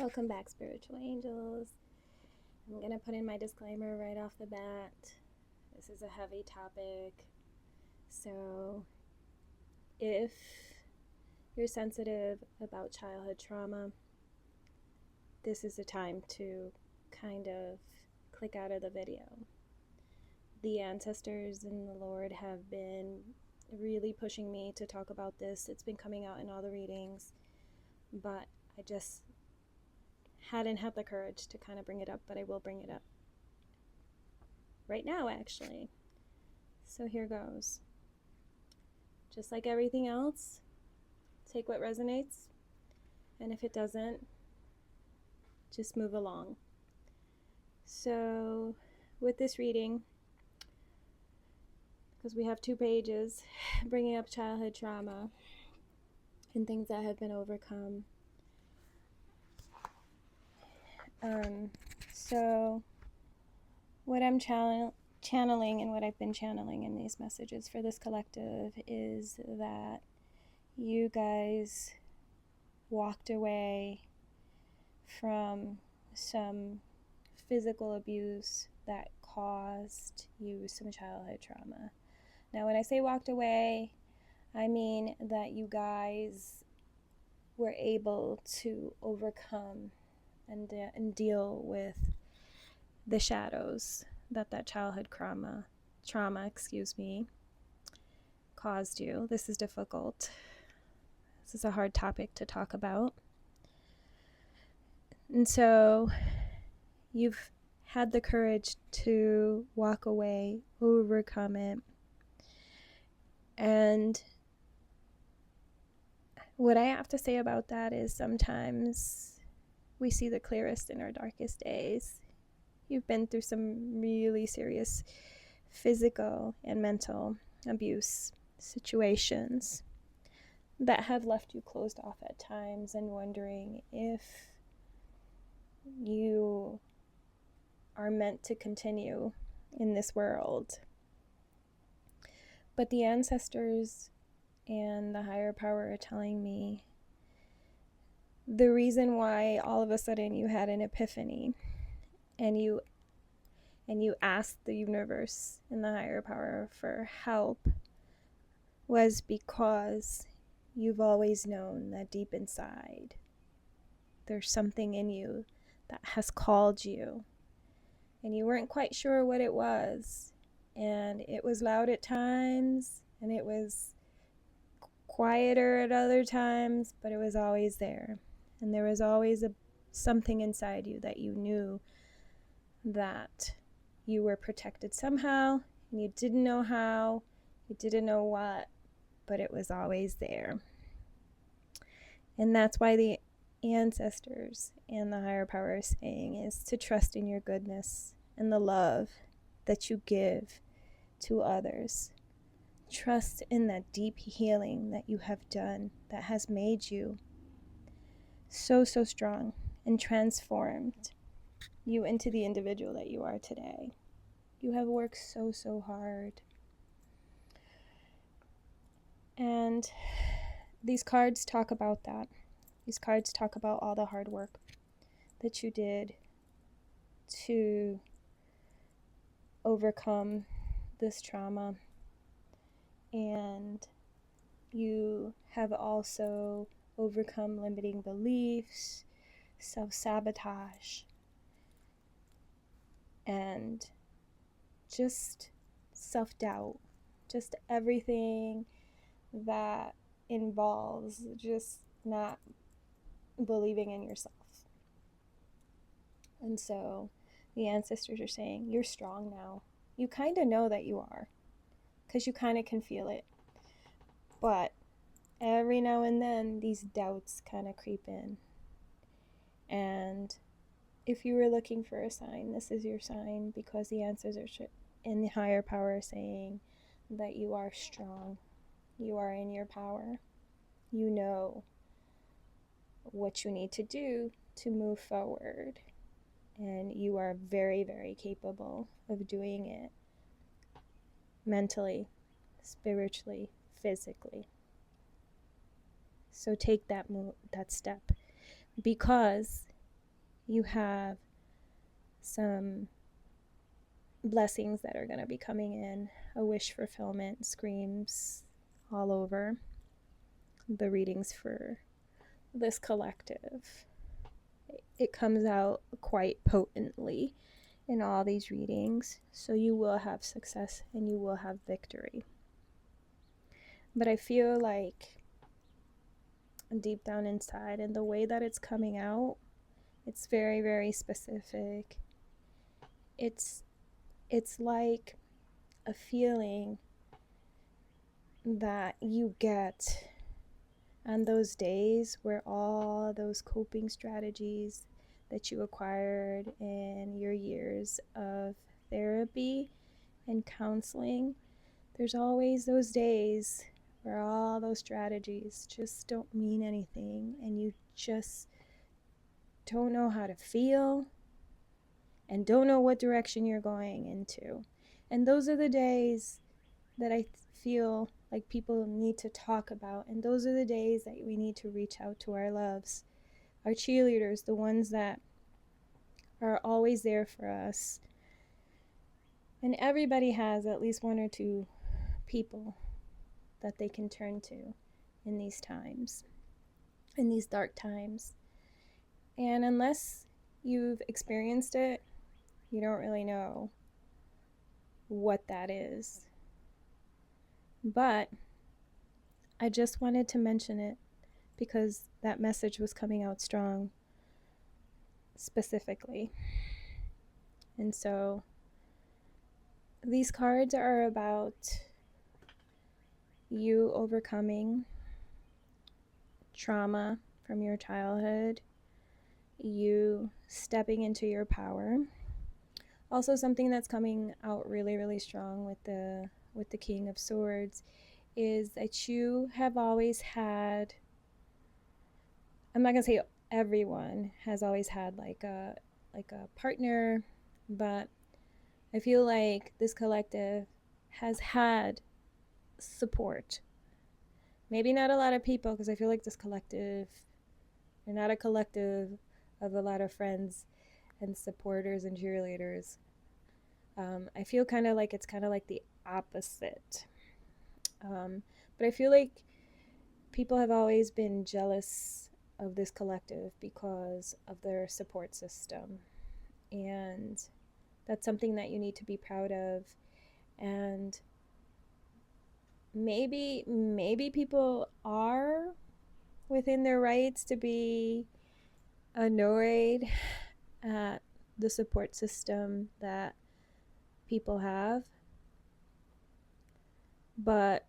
Welcome back, spiritual angels. I'm going to put in my disclaimer right off the bat. This is a heavy topic. So, if you're sensitive about childhood trauma, this is the time to kind of click out of the video. The ancestors and the Lord have been really pushing me to talk about this. It's been coming out in all the readings, but I just hadn't had the courage to kind of bring it up, but I will bring it up right now, actually. So here goes. Just like everything else, take what resonates, and if it doesn't, just move along. So with this reading, because we have 2 pages bringing up childhood trauma and things that have been overcome. So what I'm channeling and what I've been channeling in these messages for this collective is that you guys walked away from some physical abuse that caused you some childhood trauma. Now, when I say walked away, I mean that you guys were able to overcome and deal with the shadows that childhood trauma caused you. This is difficult. This is a hard topic to talk about. And so you've had the courage to walk away, overcome it. And what I have to say about that is sometimes we see the clearest in our darkest days. You've been through some really serious physical and mental abuse situations that have left you closed off at times and wondering if you are meant to continue in this world. But the ancestors and the higher power are telling me the reason why all of a sudden you had an epiphany and you asked the universe and the higher power for help was because you've always known that deep inside there's something in you that has called you, and you weren't quite sure what it was, and it was loud at times and it was quieter at other times, but it was always there. And there was always something inside you that you knew that you were protected somehow, and you didn't know how, you didn't know what, but it was always there. And that's why the ancestors and the higher power are saying is to trust in your goodness and the love that you give to others. Trust in that deep healing that you have done that has made you so strong and transformed you into the individual that you are today. You have worked so hard. And these cards talk about that. These cards talk about all the hard work that you did to overcome this trauma. And you have also overcome limiting beliefs, self-sabotage, and just self-doubt, just everything that involves just not believing in yourself. And so the ancestors are saying, you're strong now. You kind of know that you are, because you kind of can feel it. But every now and then, these doubts kind of creep in. And if you were looking for a sign, this is your sign, because the ancestors in the higher power are saying that you are strong. You are in your power. You know what you need to do to move forward. And you are very, very capable of doing it mentally, spiritually, physically. So take that step, because you have some blessings that are going to be coming in, a wish fulfillment, screams all over the readings for this collective. It comes out quite potently in all these readings, so you will have success and you will have victory. But I feel like deep down inside, and the way that it's coming out, it's very, very specific. It's like a feeling that you get on those days where all those coping strategies that you acquired in your years of therapy and counseling, there's always those days where all those strategies just don't mean anything and you just don't know how to feel and don't know what direction you're going into. And those are the days that I feel like people need to talk about. And those are the days that we need to reach out to our loves, our cheerleaders, the ones that are always there for us. And everybody has at least one or two people that they can turn to in these times, in these dark times. And unless you've experienced it, you don't really know what that is. But I just wanted to mention it because that message was coming out strong specifically. And so these cards are about you overcoming trauma from your childhood, you stepping into your power. Also, something that's coming out really, really strong with the King of Swords is that you have always had, I'm not gonna say everyone has always had like a partner, but I feel like this collective has had support. Maybe not a lot of people, because I feel like this collective, you're not a collective of a lot of friends and supporters and cheerleaders. I feel kind of like it's kind of like the opposite. But I feel like people have always been jealous of this collective because of their support system. And that's something that you need to be proud of. And maybe people are within their rights to be annoyed at the support system that people have, but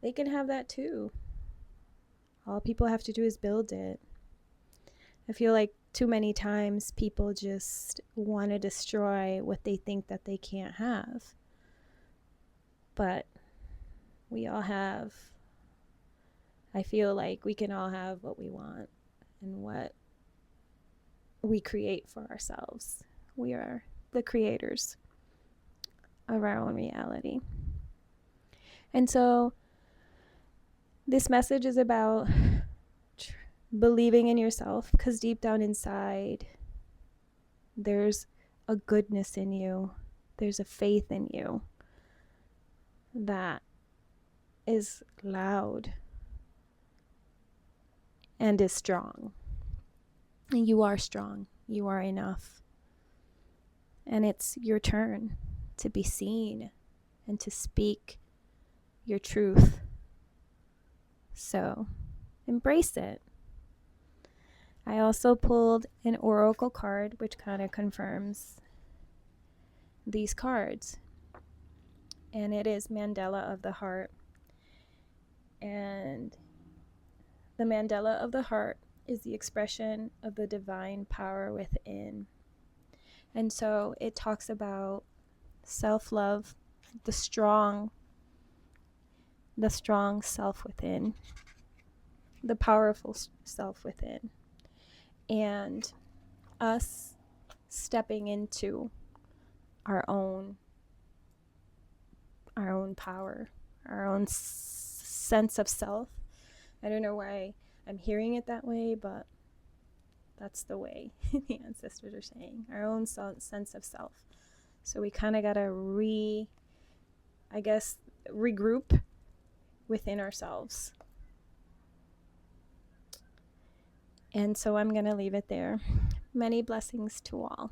they can have that too. All people have to do is build it. I feel like too many times people just want to destroy what they think that they can't have. But we all have, I feel like we can all have what we want and what we create for ourselves. We are the creators of our own reality. And so this message is about believing in yourself, because deep down inside, there's a goodness in you. There's a faith in you that is loud and is strong. And you are strong. You are enough. And it's your turn to be seen and to speak your truth. So embrace it. I also pulled an oracle card, which kind of confirms these cards. And it is Mandala of the Heart. And the Mandala of the Heart is the expression of the divine power within. And so it talks about self-love, the strong self within, the powerful self within, and us stepping into our own power, our own sense of self. I don't know why I'm hearing it that way, but That's the way, the ancestors are saying, our own sense of self. So we kind of got to regroup within ourselves. And so I'm going to leave it there. Many blessings to all.